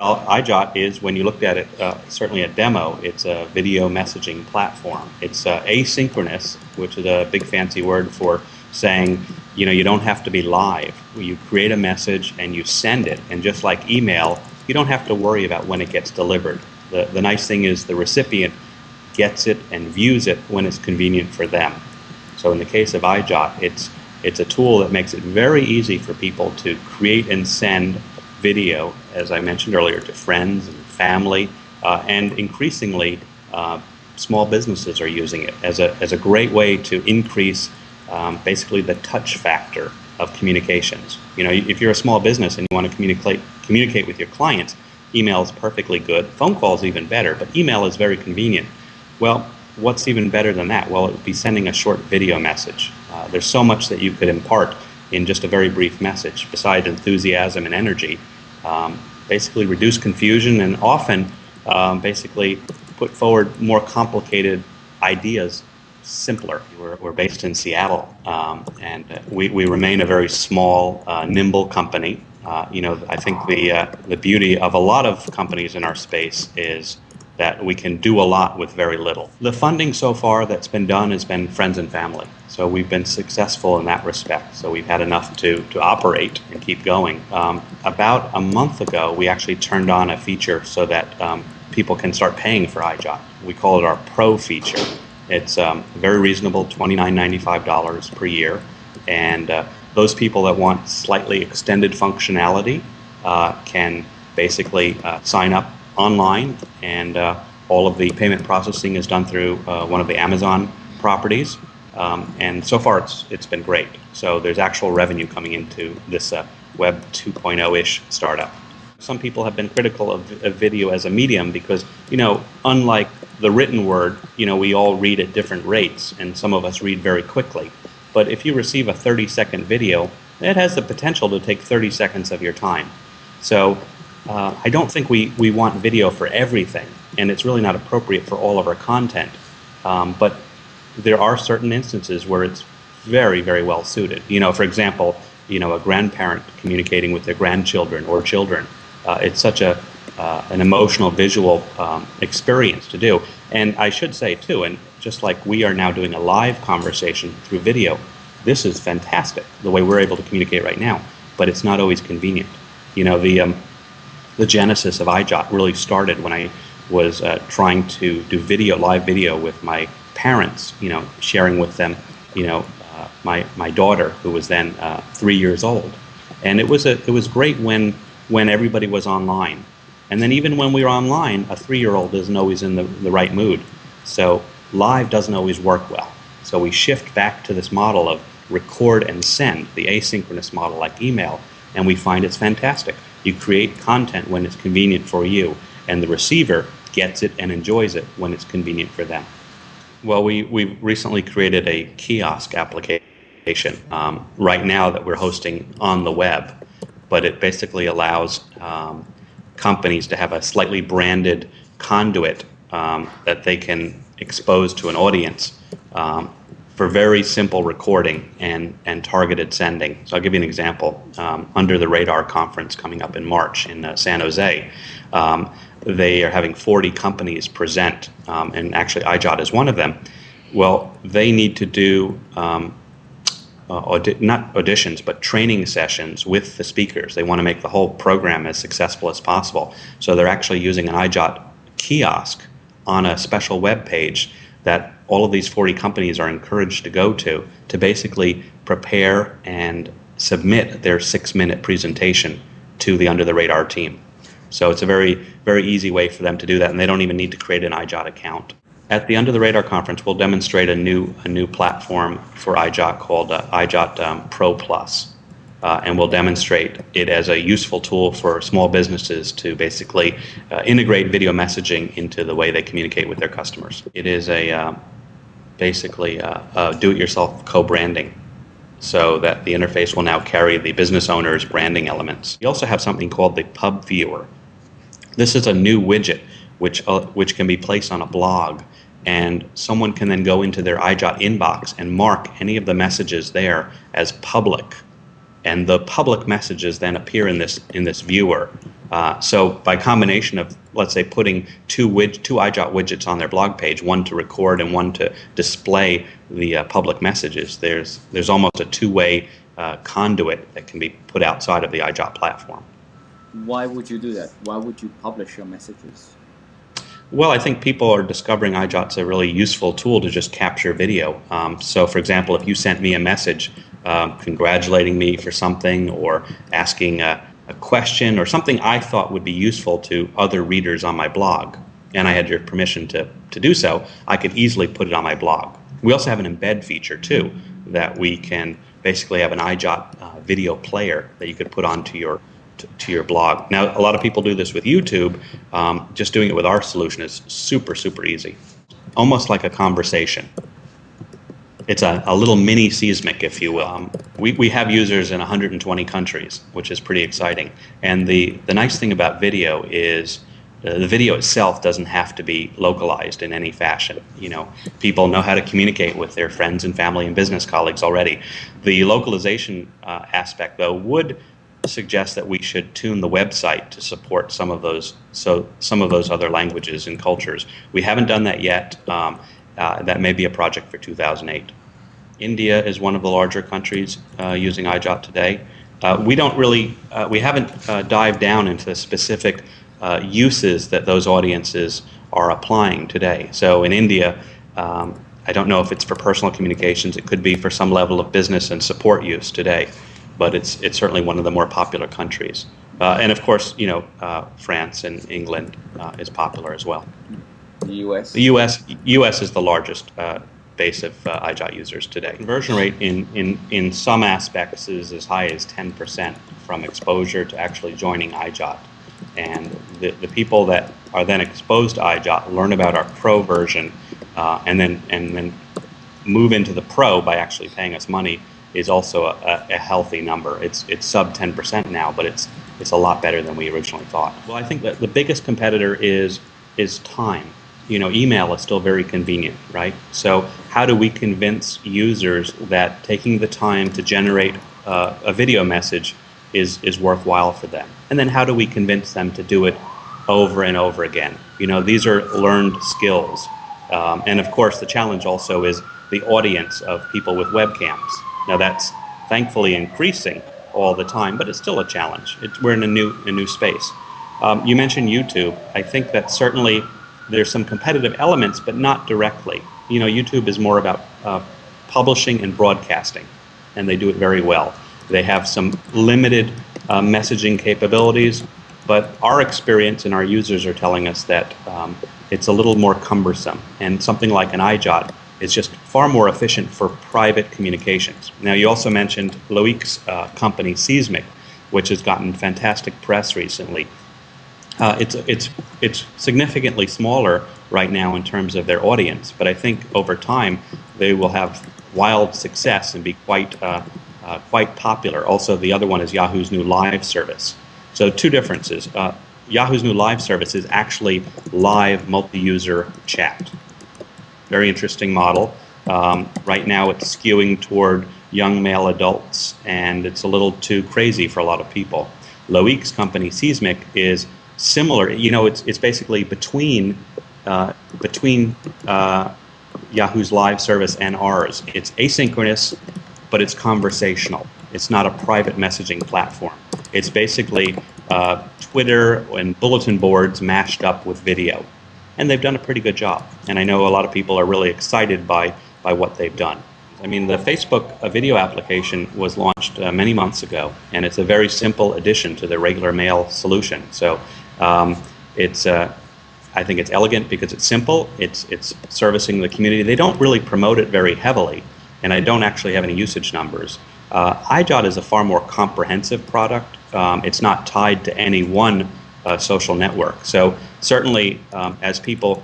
Well, EyeJot is, when you looked at it, certainly a demo. It's a video messaging platform. It's asynchronous, which is a big fancy word for saying, you don't have to be live. You create a message and you send it, and just like email, you don't have to worry about when it gets delivered. The nice thing is the recipient gets it and views it when it's convenient for them. So in the case of EyeJot, it's a tool that makes it very easy for people to create and send video, as I mentioned earlier, to friends and family, and increasingly small businesses are using it as a great way to increase basically the touch factor of communications. If you're a small business and you want to communicate with your clients, email is perfectly good. Phone call is even better, but email is very convenient. Well, what's even better than that? Well, it would be sending a short video message. There's so much that you could impart in just a very brief message, besides enthusiasm and energy. Basically reduce confusion and often basically put forward more complicated ideas simpler. We're based in Seattle, and we remain a very small, nimble company. I think the beauty of a lot of companies in our space is that we can do a lot with very little. The funding so far that's been done has been friends and family. So we've been successful in that respect. So we've had enough to operate and keep going. About a month ago, we actually turned on a feature so that people can start paying for EyeJot. We call it our Pro feature. It's very reasonable, $29.95 per year. And those people that want slightly extended functionality can basically sign up online, and all of the payment processing is done through one of the Amazon properties. And so far it's been great. So there's actual revenue coming into this Web 2.0-ish startup. Some people have been critical of video as a medium because, unlike the written word, we all read at different rates, and some of us read very quickly. But if you receive a 30-second video, it has the potential to take 30 seconds of your time. So I don't think we want video for everything, and it's really not appropriate for all of our content. But there are certain instances where it's very, very well suited. For example, a grandparent communicating with their grandchildren or children. It's such an emotional, visual experience to do. And I should say, too, and just like we are now doing a live conversation through video, this is fantastic, the way we're able to communicate right now, but it's not always convenient. The genesis of EyeJot really started when I was trying to do live video with my parents, sharing with them, my daughter, who was then 3 years old. And it was great when everybody was online. And then even when we were online, a 3-year-old isn't always in the right mood. So live doesn't always work well. So we shift back to this model of record and send, the asynchronous model like email, and we find it's fantastic. You create content when it's convenient for you, and the receiver gets it and enjoys it when it's convenient for them. Well, we recently created a kiosk application right now that we're hosting on the web, but it basically allows companies to have a slightly branded conduit that they can expose to an audience for very simple recording and targeted sending. So I'll give you an example. Under the Radar conference coming up in March in San Jose, they are having 40 companies present, and actually EyeJot is one of them. Well, they need to do not auditions, but training sessions with the speakers. They want to make the whole program as successful as possible. So they're actually using an EyeJot kiosk on a special web page that all of these 40 companies are encouraged to go to basically prepare and submit their 6-minute presentation to the Under the Radar team. So it's a very, very easy way for them to do that, and they don't even need to create an EyeJot account. At the Under the Radar conference, we'll demonstrate a new platform for EyeJot called EyeJot Pro Plus, and we'll demonstrate it as a useful tool for small businesses to basically integrate video messaging into the way they communicate with their customers. It is basically a do-it-yourself co-branding, so that the interface will now carry the business owner's branding elements. We also have something called the Pub Viewer. This is a new widget which can be placed on a blog, and someone can then go into their EyeJot inbox and mark any of the messages there as public. and the public messages then appear in this viewer. So by combination of, let's say, putting two EyeJot widgets on their blog page, one to record and one to display the public messages, there's almost a two-way conduit that can be put outside of the EyeJot platform. Why would you do that? Why would you publish your messages? Well, I think people are discovering EyeJot's a really useful tool to just capture video. So, for example, if you sent me a message congratulating me for something, or asking a question, or something I thought would be useful to other readers on my blog, and I had your permission to do so, I could easily put it on my blog. We also have an embed feature, too, that we can basically have an EyeJot video player that you could put onto your blog. Now, a lot of people do this with YouTube. Just doing it with our solution is super, super easy. Almost like a conversation. It's a little mini seismic, if you will. We have users in 120 countries, which is pretty exciting. And the nice thing about video is the video itself doesn't have to be localized in any fashion. You know, people know how to communicate with their friends and family and business colleagues already. The localization aspect, though, would suggest that we should tune the website to support some of those other languages and cultures. We haven't done that yet. That may be a project for 2008. India is one of the larger countries using EyeJot today. We haven't dived down into the specific uses that those audiences are applying today. So in India, I don't know if it's for personal communications. It could be for some level of business and support use today. But it's certainly one of the more popular countries. And of course, you know, France and England is popular as well. The U.S.? The U.S. is the largest base of EyeJot users today. Conversion rate in some aspects is as high as 10% from exposure to actually joining EyeJot. And the people that are then exposed to EyeJot learn about our Pro version and then move into the Pro by actually paying us money is also a healthy number. It's sub 10% now, but it's a lot better than we originally thought. Well, I think that the biggest competitor is time. You know, email is still very convenient, right? So how do we convince users that taking the time to generate a video message is worthwhile for them? And then how do we convince them to do it over and over again? You know, these are learned skills. And of course, the challenge also is the audience of people with webcams. Now that's thankfully increasing all the time, but it's still a challenge. We're in a new space. You mentioned YouTube. I think that certainly there's some competitive elements, but not directly. You know, YouTube is more about publishing and broadcasting, and they do it very well. They have some limited messaging capabilities, but our experience and our users are telling us that it's a little more cumbersome, and something like an EyeJot is just far more efficient for private communications. Now, you also mentioned Loic's company, Seismic, which has gotten fantastic press recently. It's significantly smaller right now in terms of their audience, but I think over time they will have wild success and be quite popular. Also, the other one is Yahoo's new live service. So two differences. Yahoo's new live service is actually live multi-user chat. Very interesting model. Right now it's skewing toward young male adults, and it's a little too crazy for a lot of people. Loic's company, Seismic, is similar. You know, it's basically between Yahoo's live service and ours. It's asynchronous, but it's conversational. It's not a private messaging platform. It's basically Twitter and bulletin boards mashed up with video. And they've done a pretty good job. And I know a lot of people are really excited by what they've done. I mean, the Facebook video application was launched many months ago, and it's a very simple addition to the regular mail solution. So I think it's elegant because it's simple. It's servicing the community. They don't really promote it very heavily, and I don't actually have any usage numbers. EyeJot is a far more comprehensive product. It's not tied to any one social network. So certainly, as people,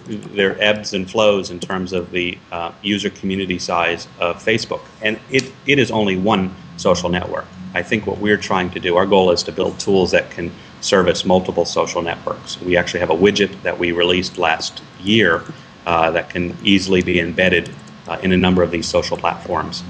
there are ebbs and flows in terms of the user community size of Facebook, and it is only one social network. I think what we're trying to do, our goal is to build tools that can service multiple social networks. We actually have a widget that we released last year that can easily be embedded in a number of these social platforms.